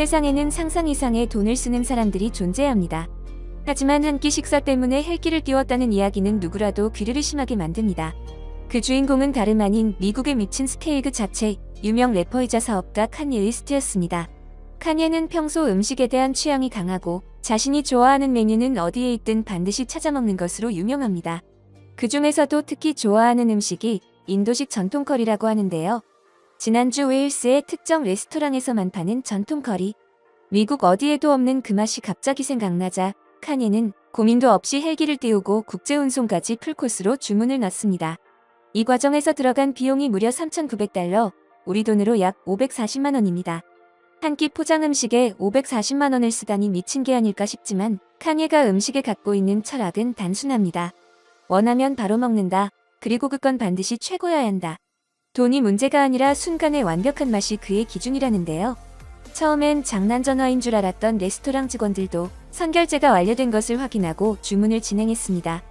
세상에는 상상 이상의 돈을 쓰는 사람들이 존재합니다. 하지만 한 끼 식사 때문에 헬기를 띄웠다는 이야기는 누구라도 귀를 의심하게 만듭니다. 그 주인공은 다름 아닌 미국에 미친 스케일 그 자체, 유명 래퍼이자 사업가 칸예 웨스트였습니다. 칸예는 평소 음식에 대한 취향이 강하고 자신이 좋아하는 메뉴는 어디에 있든 반드시 찾아 먹는 것으로 유명합니다. 그 중에서도 특히 좋아하는 음식이 인도식 전통 커리라고 하는데요. 지난주 웨일스의 특정 레스토랑에서만 파는 전통 커리. 미국 어디에도 없는 그 맛이 갑자기 생각나자 칸예는 고민도 없이 헬기를 띄우고 국제운송까지 풀코스로 주문을 넣습니다. 이 과정에서 들어간 비용이 무려 3,900달러, 우리 돈으로 약 540만 원입니다. 한 끼 포장 음식에 540만 원을 쓰다니 미친 게 아닐까 싶지만 칸예가 음식에 갖고 있는 철학은 단순합니다. 원하면 바로 먹는다. 그리고 그건 반드시 최고여야 한다. 돈이 문제가 아니라 순간의 완벽한 맛이 그의 기준이라는데요. 처음엔 장난 전화인 줄 알았던 레스토랑 직원들도 선결제가 완료된 것을 확인하고 주문을 진행했습니다.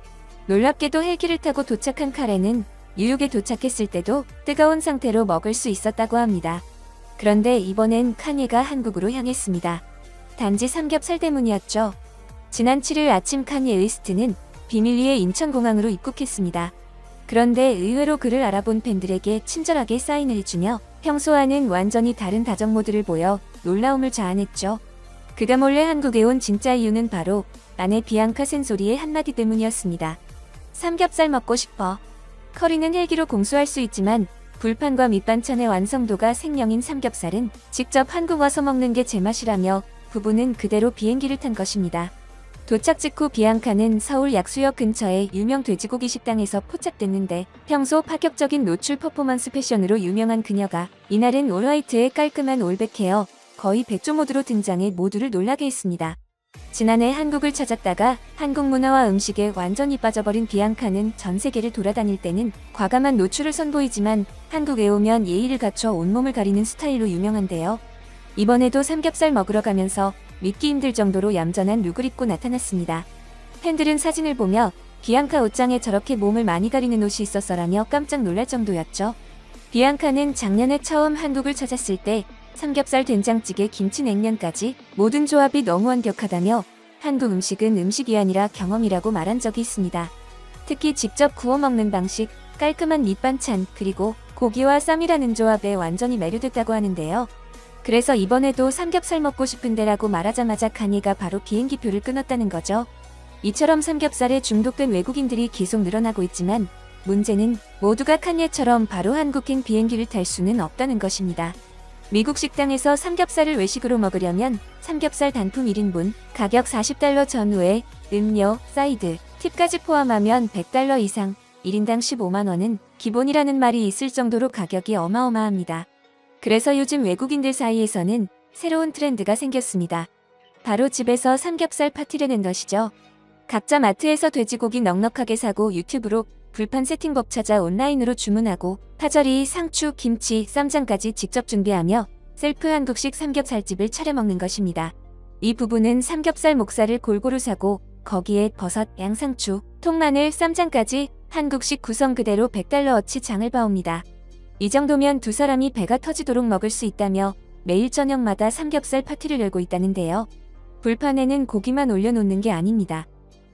놀랍게도 헬기를 타고 도착한 카레는 뉴욕에 도착했을 때도 뜨거운 상태로 먹을 수 있었다고 합니다. 그런데 이번엔 칸예가 한국으로 향했습니다. 단지 삼겹살 때문이었죠. 지난 7일 아침 칸예 웨스트는 비밀리에 인천공항으로 입국했습니다. 그런데 의외로 그를 알아본 팬들에게 친절하게 사인을 해주며 평소와는 완전히 다른 다정 모드를 보여 놀라움을 자아냈죠. 그가 몰래 한국에 온 진짜 이유는 바로 아내 비앙카 센소리의 한마디 때문이었습니다. 삼겹살 먹고 싶어. 커리는 헬기로 공수할 수 있지만 불판과 밑반찬의 완성도가 생명인 삼겹살은 직접 한국 와서 먹는 게 제맛이라며 부부는 그대로 비행기를 탄 것입니다. 도착 직후 비앙카는 서울 약수역 근처의 유명 돼지고기 식당에서 포착됐는데 평소 파격적인 노출 퍼포먼스 패션으로 유명한 그녀가 이날은 올화이트의 깔끔한 올백 헤어, 거의 백조 모드로 등장해 모두를 놀라게 했습니다. 지난해 한국을 찾았다가 한국 문화와 음식에 완전히 빠져버린 비앙카는 전 세계를 돌아다닐 때는 과감한 노출을 선보이지만 한국에 오면 예의를 갖춰 온몸을 가리는 스타일로 유명한데요. 이번에도 삼겹살 먹으러 가면서 믿기 힘들 정도로 얌전한 룩을 입고 나타났습니다. 팬들은 사진을 보며 비앙카 옷장에 저렇게 몸을 많이 가리는 옷이 있었어라며 깜짝 놀랄 정도였죠. 비앙카는 작년에 처음 한국을 찾았을 때 삼겹살, 된장찌개, 김치, 냉면까지 모든 조합이 너무 완벽하다며 한국 음식은 음식이 아니라 경험이라고 말한 적이 있습니다. 특히 직접 구워 먹는 방식, 깔끔한 밑반찬, 그리고 고기와 쌈이라는 조합에 완전히 매료됐다고 하는데요. 그래서 이번에도 삼겹살 먹고 싶은데라고 말하자마자 칸예가 바로 비행기표를 끊었다는 거죠. 이처럼 삼겹살에 중독된 외국인들이 계속 늘어나고 있지만 문제는 모두가 칸예처럼 바로 한국행 비행기를 탈 수는 없다는 것입니다. 미국 식당에서 삼겹살을 외식으로 먹으려면 삼겹살 단품 1인분, 가격 40달러 전후에 음료, 사이드, 팁까지 포함하면 100달러 이상, 1인당 15만 원은 기본이라는 말이 있을 정도로 가격이 어마어마합니다. 그래서 요즘 외국인들 사이에서는 새로운 트렌드가 생겼습니다. 바로 집에서 삼겹살 파티를 낸 것이죠. 각자 마트에서 돼지고기 넉넉하게 사고 유튜브로 불판 세팅법 찾아 온라인으로 주문하고 파절이, 상추, 김치, 쌈장까지 직접 준비하며 셀프 한국식 삼겹살집을 차려 먹는 것입니다. 이 부부는 삼겹살 목살을 골고루 사고 거기에 버섯, 양상추, 통마늘, 쌈장까지 한국식 구성 그대로 100달러어치 장을 봐옵니다. 이 정도면 두 사람이 배가 터지도록 먹을 수 있다며 매일 저녁마다 삼겹살 파티를 열고 있다는데요. 불판에는 고기만 올려놓는 게 아닙니다.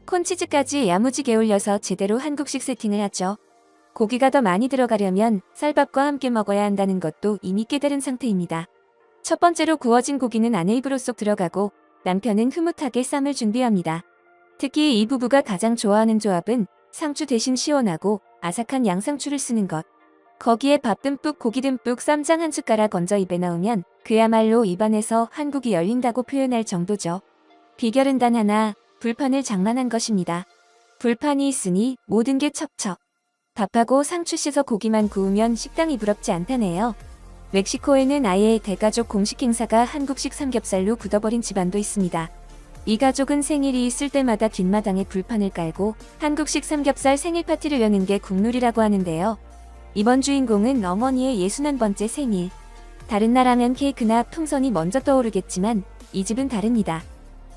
콘치즈까지 야무지게 올려서 제대로 한국식 세팅을 하죠. 고기가 더 많이 들어가려면 쌀밥과 함께 먹어야 한다는 것도 이미 깨달은 상태입니다. 첫 번째로 구워진 고기는 아내 입으로 쏙 들어가고 남편은 흐뭇하게 쌈을 준비합니다. 특히 이 부부가 가장 좋아하는 조합은 상추 대신 시원하고 아삭한 양상추를 쓰는 것. 거기에 밥 듬뿍 고기 듬뿍 쌈장 한 숟가락 얹어 입에 넣으면 그야말로 입안에서 한국이 열린다고 표현할 정도죠. 비결은 단 하나, 불판을 장만한 것입니다. 불판이 있으니 모든 게 척척. 밥하고 상추 씻어 고기만 구우면 식당이 부럽지 않다네요. 멕시코에는 아예 대가족 공식 행사가 한국식 삼겹살로 굳어버린 집안도 있습니다. 이 가족은 생일이 있을 때마다 뒷마당에 불판을 깔고 한국식 삼겹살 생일 파티를 여는 게 국룰이라고 하는데요. 이번 주인공은 어머니의 61번째 생일. 다른 나라면 케이크나 풍선이 먼저 떠오르겠지만 이 집은 다릅니다.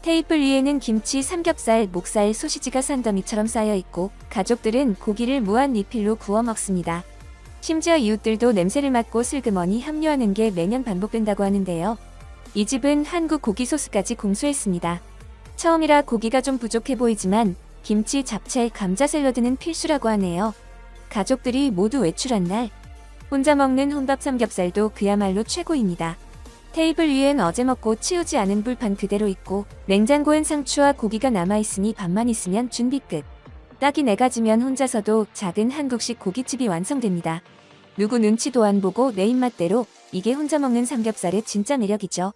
테이블 위에는 김치, 삼겹살, 목살, 소시지가 산더미처럼 쌓여있고 가족들은 고기를 무한 리필로 구워 먹습니다. 심지어 이웃들도 냄새를 맡고 슬그머니 합류하는 게 매년 반복된다고 하는데요. 이 집은 한국 고기 소스까지 공수했습니다. 처음이라 고기가 좀 부족해 보이지만 김치, 잡채, 감자 샐러드는 필수라고 하네요. 가족들이 모두 외출한 날 혼자 먹는 혼밥 삼겹살도 그야말로 최고입니다. 테이블 위엔 어제 먹고 치우지 않은 불판 그대로 있고 냉장고엔 상추와 고기가 남아있으니 밥만 있으면 준비 끝. 딱이 4가지면 혼자서도 작은 한국식 고깃집이 완성됩니다. 누구 눈치도 안 보고 내 입맛대로, 이게 혼자 먹는 삼겹살의 진짜 매력이죠.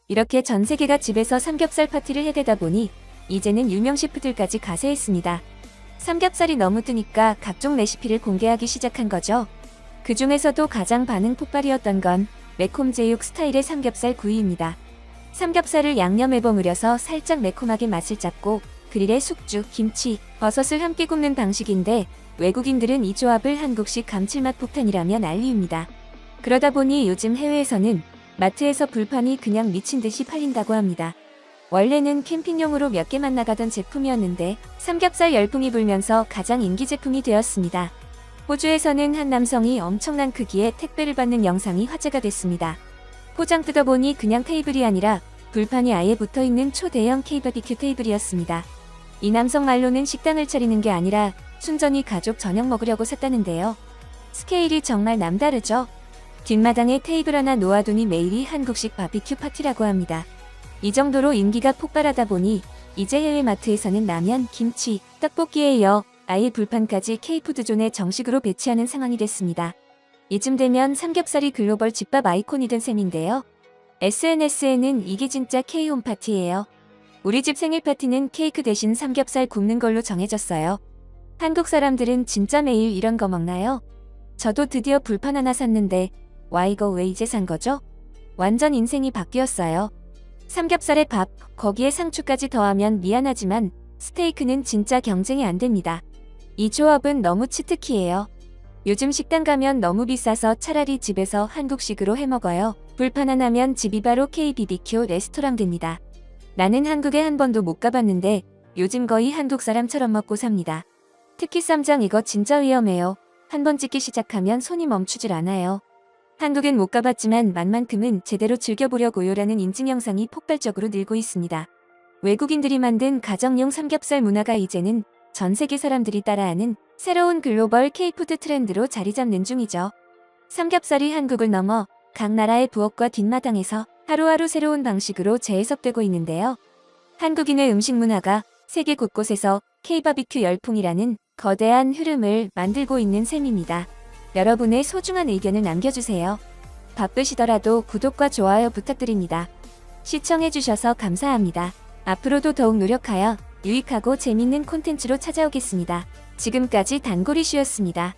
이렇게 전 세계가 집에서 삼겹살 파티를 해대다 보니 이제는 유명 셰프들까지 가세했습니다. 삼겹살이 너무 뜨니까 각종 레시피를 공개하기 시작한 거죠. 그 중에서도 가장 반응 폭발이었던 건 매콤 제육 스타일의 삼겹살 구이입니다. 삼겹살을 양념에 버무려서 살짝 매콤하게 맛을 잡고 그릴에 숙주, 김치, 버섯을 함께 굽는 방식인데 외국인들은 이 조합을 한국식 감칠맛 폭탄이라며 난리입니다. 그러다 보니 요즘 해외에서는 마트에서 불판이 그냥 미친 듯이 팔린다고 합니다. 원래는 캠핑용으로 몇 개만 나가던 제품이었는데 삼겹살 열풍이 불면서 가장 인기 제품이 되었습니다. 호주에서는 한 남성이 엄청난 크기의 택배를 받는 영상이 화제가 됐습니다. 포장 뜯어보니 그냥 테이블이 아니라 불판이 아예 붙어있는 초대형 K-바비큐 테이블이었습니다. 이 남성 말로는 식당을 차리는 게 아니라 순전히 가족 저녁 먹으려고 샀다는데요. 스케일이 정말 남다르죠? 뒷마당에 테이블 하나 놓아두니 매일이 한국식 바비큐 파티라고 합니다. 이 정도로 인기가 폭발하다 보니 이제 해외 마트에서는 라면, 김치, 떡볶이에 이어 아예 불판까지 K푸드존에 정식으로 배치하는 상황이 됐습니다. 이쯤 되면 삼겹살이 글로벌 집밥 아이콘이 된 셈인데요. SNS에는 이게 진짜 K홈 파티예요. 우리 집 생일 파티는 케이크 대신 삼겹살 굽는 걸로 정해졌어요. 한국 사람들은 진짜 매일 이런 거 먹나요? 저도 드디어 불판 하나 샀는데 와, 이거 왜 이제 산 거죠? 완전 인생이 바뀌었어요. 삼겹살에 밥, 거기에 상추까지 더하면 미안하지만 스테이크는 진짜 경쟁이 안 됩니다. 이 조합은 너무 치트키예요. 요즘 식당 가면 너무 비싸서 차라리 집에서 한국식으로 해먹어요. 불판 하나면 집이 바로 K-BBQ 레스토랑 됩니다. 나는 한국에 한 번도 못 가봤는데 요즘 거의 한국 사람처럼 먹고 삽니다. 특히 쌈장 이거 진짜 위험해요. 한 번 찍기 시작하면 손이 멈추질 않아요. 한국엔 못 가봤지만 맛만큼은 제대로 즐겨보려고요라는 인증 영상이 폭발적으로 늘고 있습니다. 외국인들이 만든 가정용 삼겹살 문화가 이제는 전 세계 사람들이 따라하는 새로운 글로벌 K푸드 트렌드로 자리 잡는 중이죠. 삼겹살이 한국을 넘어 각 나라의 부엌과 뒷마당에서 하루하루 새로운 방식으로 재해석되고 있는데요. 한국인의 음식 문화가 세계 곳곳에서 K-바비큐 열풍이라는 거대한 흐름을 만들고 있는 셈입니다. 여러분의 소중한 의견을 남겨주세요. 바쁘시더라도 구독과 좋아요 부탁드립니다. 시청해주셔서 감사합니다. 앞으로도 더욱 노력하여 유익하고 재밌는 콘텐츠로 찾아오겠습니다. 지금까지 단골이슈였습니다.